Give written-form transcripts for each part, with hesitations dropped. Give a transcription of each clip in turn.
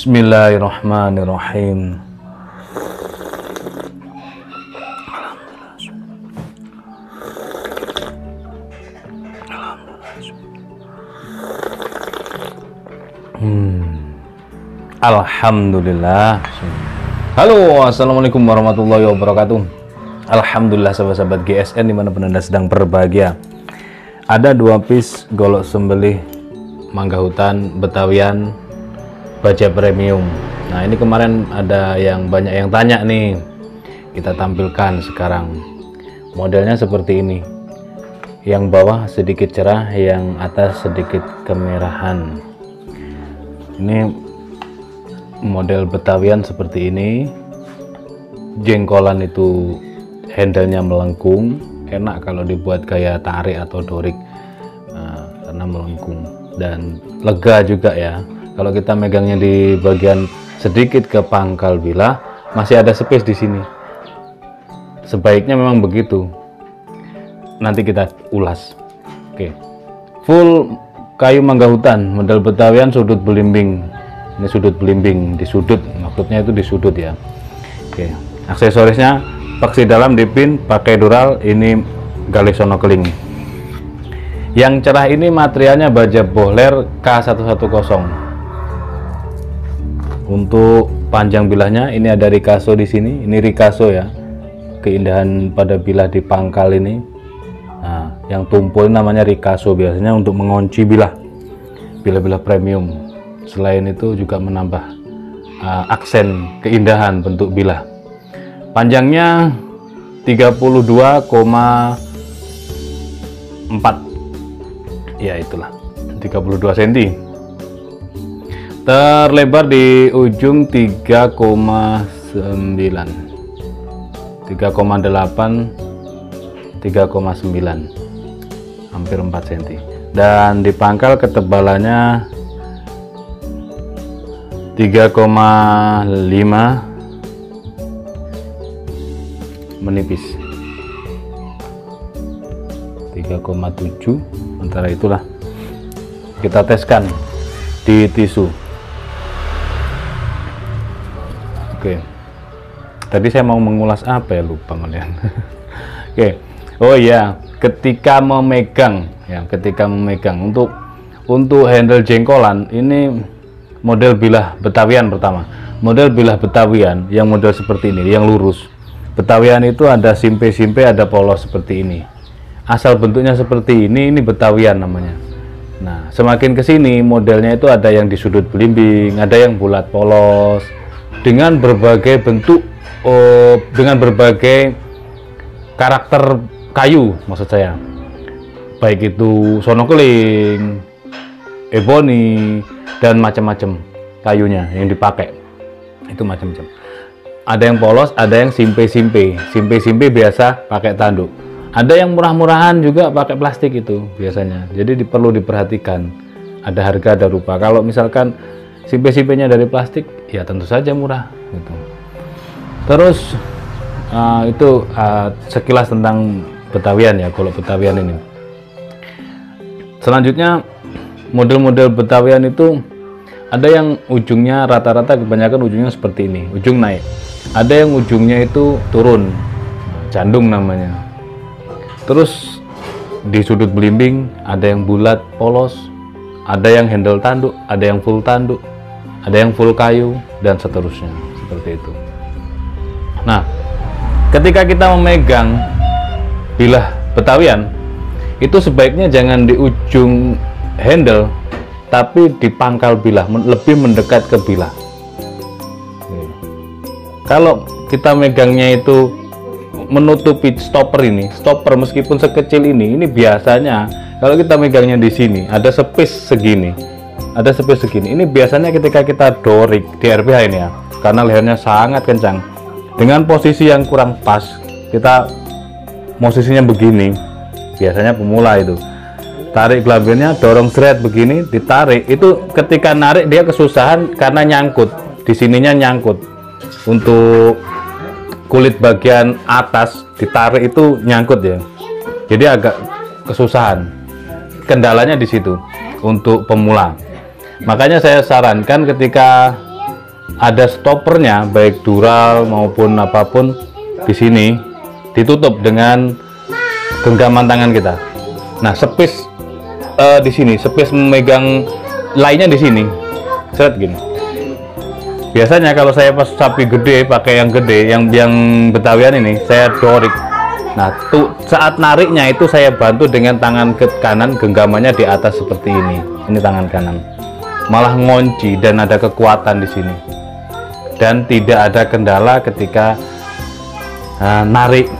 Bismillahirrahmanirrahim. Alhamdulillah. Halo, assalamualaikum warahmatullahi wabarakatuh. Alhamdulillah sahabat-sahabat GSN dimanapun Anda sedang berbahagia. Ada 2 piece golok sembelih mangga hutan Betawian baja premium. Nah, ini kemarin ada yang banyak yang tanya nih, kita tampilkan sekarang. Modelnya seperti ini, yang bawah sedikit cerah, yang atas sedikit kemerahan. Ini model Betawian seperti ini, jengkolan itu handle-nya melengkung, enak kalau dibuat gaya tarik atau dorik, karena melengkung dan lega juga ya. Kalau kita megangnya di bagian sedikit ke pangkal bilah, masih ada space di sini. Sebaiknya memang begitu. Nanti kita ulas. Oke, full kayu mangga hutan, model Betawian sudut belimbing. Ini sudut belimbing, di sudut, maksudnya itu di sudut ya. Oke, aksesorisnya paksi dalam dipin pakai dural, ini gali sonokeling. Yang cerah ini materialnya baja bohler K110. Untuk panjang bilahnya ini ada Ricasso di sini, ini Ricasso ya. Keindahan pada bilah di pangkal ini. Nah, yang tumpul namanya Ricasso, biasanya untuk mengunci bilah-bilah premium. Selain itu juga menambah aksen keindahan bentuk bilah. Panjangnya 32,4, ya itulah 32 cm. Terlebar di ujung 3,9, 3,8, 3,9, hampir 4 cm. Dan di pangkal ketebalannya 3,5, menipis 3,7, antara itulah. Kita teskan di tisu. Oke, tadi saya mau mengulas apa ya, lupa kalian. Oke, oh iya, ketika memegang untuk handle jengkolan, ini model bilah Betawian pertama. Model bilah Betawian yang model seperti ini, yang lurus. Betawian itu ada simpe-simpe, ada polos seperti ini. Asal bentuknya seperti ini Betawian namanya. Nah, semakin ke sini modelnya itu ada yang di sudut belimbing, ada yang bulat polos, dengan berbagai bentuk, dengan berbagai karakter kayu, maksud saya. Baik itu sonokeling, ebony, dan macam-macam kayunya yang dipakai. Itu macam-macam. Ada yang polos, ada yang simpe-simpe. Simpe-simpe biasa pakai tanduk. Ada yang murah-murahan juga pakai plastik itu biasanya. Jadi perlu diperhatikan. Ada harga, ada rupa. Kalau misalkan simpe-simpenya dari plastik, ya tentu saja murah gitu. Terus itu sekilas tentang Betawian ya, golok Betawian ini. Selanjutnya model-model Betawian itu ada yang ujungnya rata-rata, kebanyakan ujungnya seperti ini, ujung naik. Ada yang ujungnya itu turun, jandung namanya. Terus di sudut belimbing ada yang bulat polos, ada yang handle tanduk, ada yang full tanduk, ada yang full kayu, dan seterusnya seperti itu. Nah, ketika kita memegang bilah Betawian, itu sebaiknya jangan di ujung handle, tapi di pangkal bilah, lebih mendekat ke bilah. Kalau kita megangnya itu menutupi stopper ini, stopper meskipun sekecil ini biasanya kalau kita megangnya di sini ada space segini, ada space segini. Ini biasanya ketika kita dorik di RPH ini ya, karena lehernya sangat kencang, dengan posisi yang kurang pas, kita posisinya begini, biasanya pemula itu tarik gelambirnya, dorong seret begini, ditarik, itu ketika narik dia kesusahan karena nyangkut di sininya, nyangkut untuk kulit bagian atas ditarik itu nyangkut ya, jadi agak kesusahan. Kendalanya di situ untuk pemula. Makanya saya sarankan ketika ada stoppernya, baik dural maupun apapun di sini ditutup dengan genggaman tangan kita. Nah, space di sini, space memegang lainnya di sini, seret gini. Biasanya kalau saya pas sapi gede, pakai yang gede, yang Betawian ini, saya dorik. Nah, tuh saat nariknya itu saya bantu dengan tangan ke kanan, genggamannya di atas seperti ini. Ini tangan kanan. Malah ngunci dan ada kekuatan di sini. Dan tidak ada kendala ketika narik,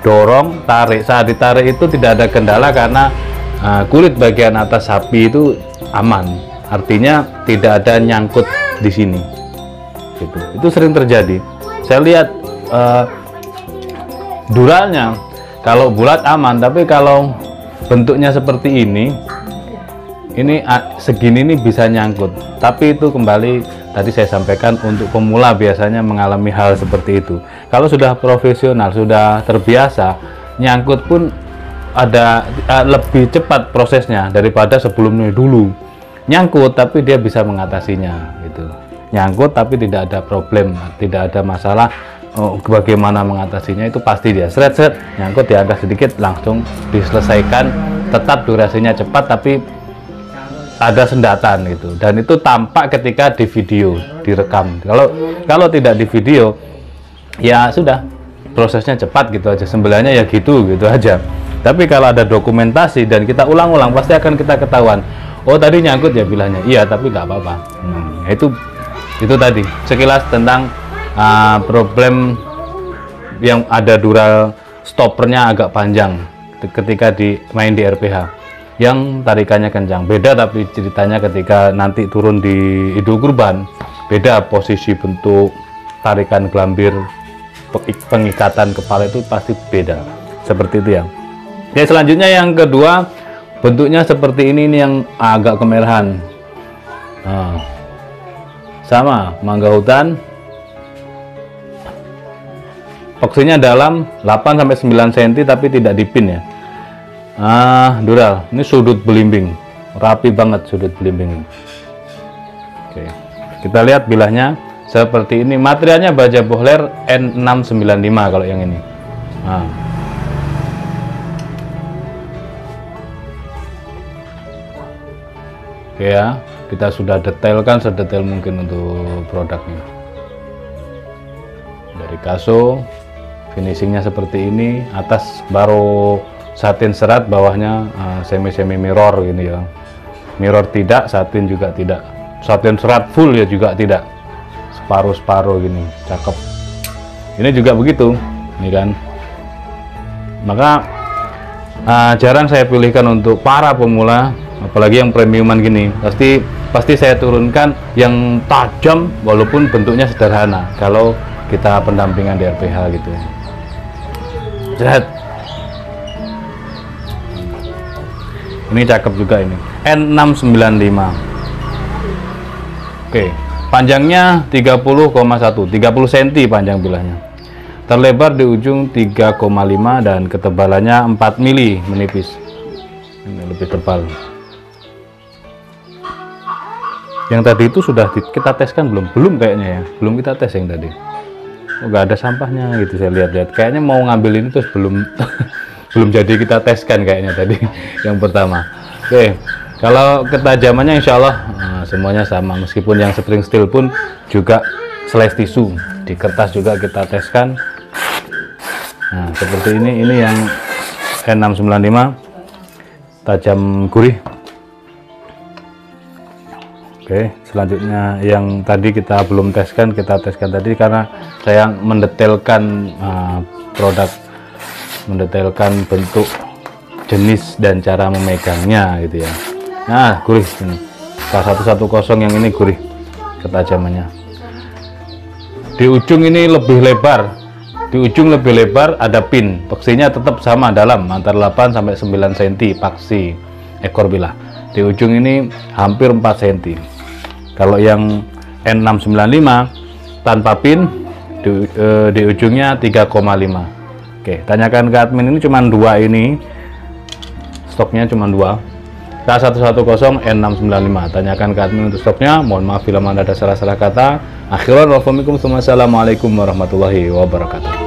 dorong, tarik. Saat ditarik itu tidak ada kendala karena kulit bagian atas sapi itu aman. Artinya tidak ada nyangkut di sini. Gitu. Itu sering terjadi. Saya lihat duralnya kalau bulat aman, tapi kalau bentuknya seperti ini segini ini bisa nyangkut. Tapi itu kembali tadi saya sampaikan, untuk pemula biasanya mengalami hal seperti itu. Kalau sudah profesional, sudah terbiasa, nyangkut pun ada lebih cepat prosesnya daripada sebelumnya dulu. Nyangkut tapi dia bisa mengatasinya gitu. Nyangkut tapi tidak ada problem, tidak ada masalah. Bagaimana mengatasinya itu pasti dia seret-seret, nyangkut, diangkat sedikit, langsung diselesaikan. Tetap durasinya cepat tapi ada sendatan gitu, dan itu tampak ketika di video, direkam. Kalau tidak di video ya sudah, prosesnya cepat gitu aja, sembelahnya ya gitu aja. Tapi kalau ada dokumentasi dan kita ulang-ulang, pasti akan kita ketahuan, oh tadi nyangkut ya bilahnya, iya tapi nggak apa-apa. Itu tadi sekilas tentang problem yang ada dural stoppernya agak panjang ketika main di RPH, yang tarikannya kencang. Beda tapi ceritanya ketika nanti turun di Idul Kurban, beda posisi bentuk tarikan gelambir, pengikatan kepala itu pasti beda. Seperti itu ya. Selanjutnya yang kedua, bentuknya seperti ini yang agak kemerahan. Sama mangga hutan, poksinya dalam 8-9 cm tapi tidak dipin ya. Dural, ini sudut belimbing, rapi banget sudut belimbing ini. Oke, kita lihat bilahnya seperti ini. Materialnya baja bohler N695 kalau yang ini. Oke ya, kita sudah detailkan sedetail mungkin untuk produknya. Dari kaso, finishingnya seperti ini. Atas baru satin serat, bawahnya semi mirror gini ya. Mirror tidak, satin juga tidak. Satin serat full ya juga tidak. Separuh-separuh gini, cakep. Ini juga begitu, ini kan. Maka jarang saya pilihkan untuk para pemula, apalagi yang premiuman gini. Pasti saya turunkan yang tajam walaupun bentuknya sederhana kalau kita pendampingan di RPH gitu. Lihat, ini cakep juga ini, N695. Oke, panjangnya 30,1, 30 cm panjang bilahnya. Terlebar di ujung 3,5 dan ketebalannya 4 mili, menipis. Ini lebih tebal. Yang tadi itu sudah kita teskan belum kayaknya ya, belum kita tes yang tadi. Nggak ada sampahnya gitu, saya lihat kayaknya mau ngambil ini terus belum belum jadi kita teskan kayaknya tadi yang pertama. Oke, kalau ketajamannya insya Allah semuanya sama, meskipun yang spring steel pun juga slice tisu di kertas juga kita teskan. Nah seperti ini yang N695 tajam gurih. Oke, selanjutnya yang tadi kita belum teskan, kita teskan tadi karena saya mendetailkan produk, mendetailkan bentuk, jenis dan cara memegangnya gitu ya. Nah gurih ini, K110 yang ini gurih ketajamannya. Di ujung ini lebih lebar, di ujung lebih lebar ada pin, paksinya tetap sama dalam antara 8-9 cm paksi ekor bilah. Di ujung ini hampir 4 cm. Kalau yang N695 tanpa pin di ujungnya 3,5. Oke, tanyakan ke admin, ini cuma 2 ini. Stoknya cuma 2. K110 N695. Tanyakan ke admin untuk stoknya. Mohon maaf bila ada salah-salah kata. Akhiran wa assalamualaikum warahmatullahi wabarakatuh.